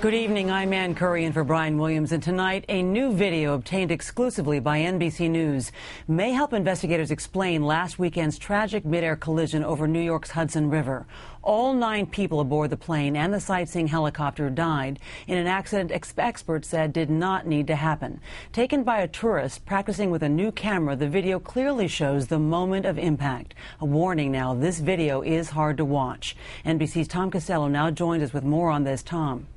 Good evening. I'm Ann Curry in for Brian Williams. And tonight, a new video obtained exclusively by NBC News may help investigators explain last weekend's tragic midair collision over New York's Hudson River. All 9 people aboard the plane and the sightseeing helicopter died in an accident experts said did not need to happen. Taken by a tourist practicing with a new camera, the video clearly shows the moment of impact. A warning now, this video is hard to watch. NBC's Tom Costello now joins us with more on this. Tom.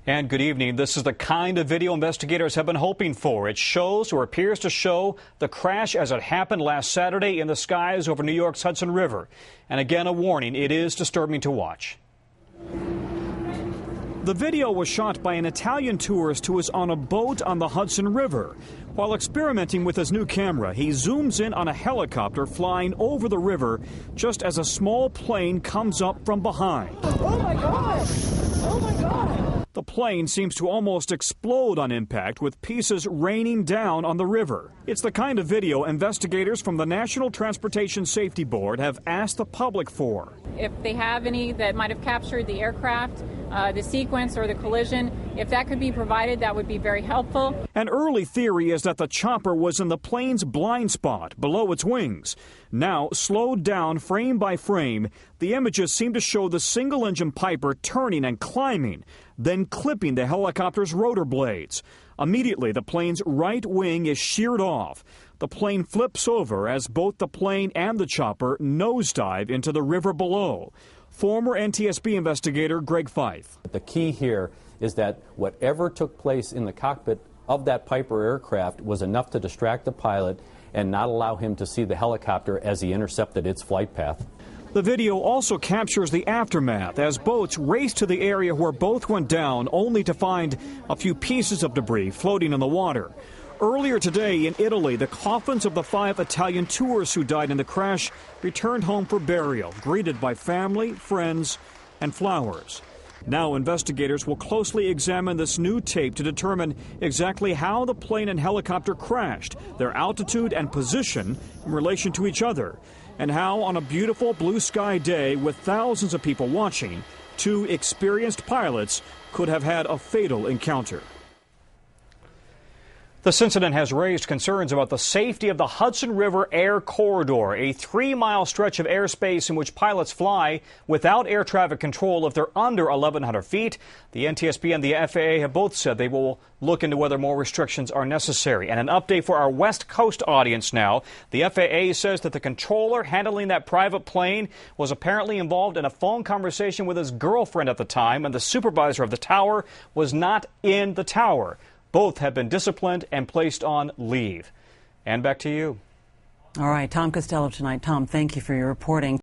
And good evening. This is the kind of video investigators have been hoping for. It shows, or appears to show, the crash as it happened last Saturday in the skies over New York's Hudson River. And again, a warning, it is disturbing to watch. The video was shot by an Italian tourist who was on a boat on the Hudson River. While experimenting with his new camera, he zooms in on a helicopter flying over the river just as a small plane comes up from behind. Oh my God! Oh my God! The plane seems to almost explode on impact, with pieces raining down on the river. It's the kind of video investigators from the National Transportation Safety Board have asked the public for. If they have any that might have captured the aircraft, the sequence or the collision, if that could be provided, that would be very helpful. An early theory is that the chopper was in the plane's blind spot below its wings. Now, slowed down frame by frame, the images seem to show the single-engine Piper turning and climbing, then clipping the helicopter's rotor blades. Immediately, the plane's right wing is sheared off. The plane flips over as both the plane and the chopper nosedive into the river below. Former NTSB investigator Greg Fife. The key here is that whatever took place in the cockpit of that Piper aircraft was enough to distract the pilot and not allow him to see the helicopter as he intercepted its flight path. The video also captures the aftermath as boats race to the area where both went down, only to find a few pieces of debris floating in the water. Earlier today in Italy, the coffins of the 5 Italian tourists who died in the crash returned home for burial, greeted by family, friends, and flowers. Now investigators will closely examine this new tape to determine exactly how the plane and helicopter crashed, their altitude and position in relation to each other, and how on a beautiful blue sky day with thousands of people watching, 2 experienced pilots could have had a fatal encounter. This incident has raised concerns about the safety of the Hudson River Air Corridor, a 3-mile stretch of airspace in which pilots fly without air traffic control if they're under 1,100 feet. The NTSB and the FAA have both said they will look into whether more restrictions are necessary. And an update for our West Coast audience now. The FAA says that the controller handling that private plane was apparently involved in a phone conversation with his girlfriend at the time, and the supervisor of the tower was not in the tower. Both have been disciplined and placed on leave. And back to you. All right, Tom Costello tonight. Tom, thank you for your reporting.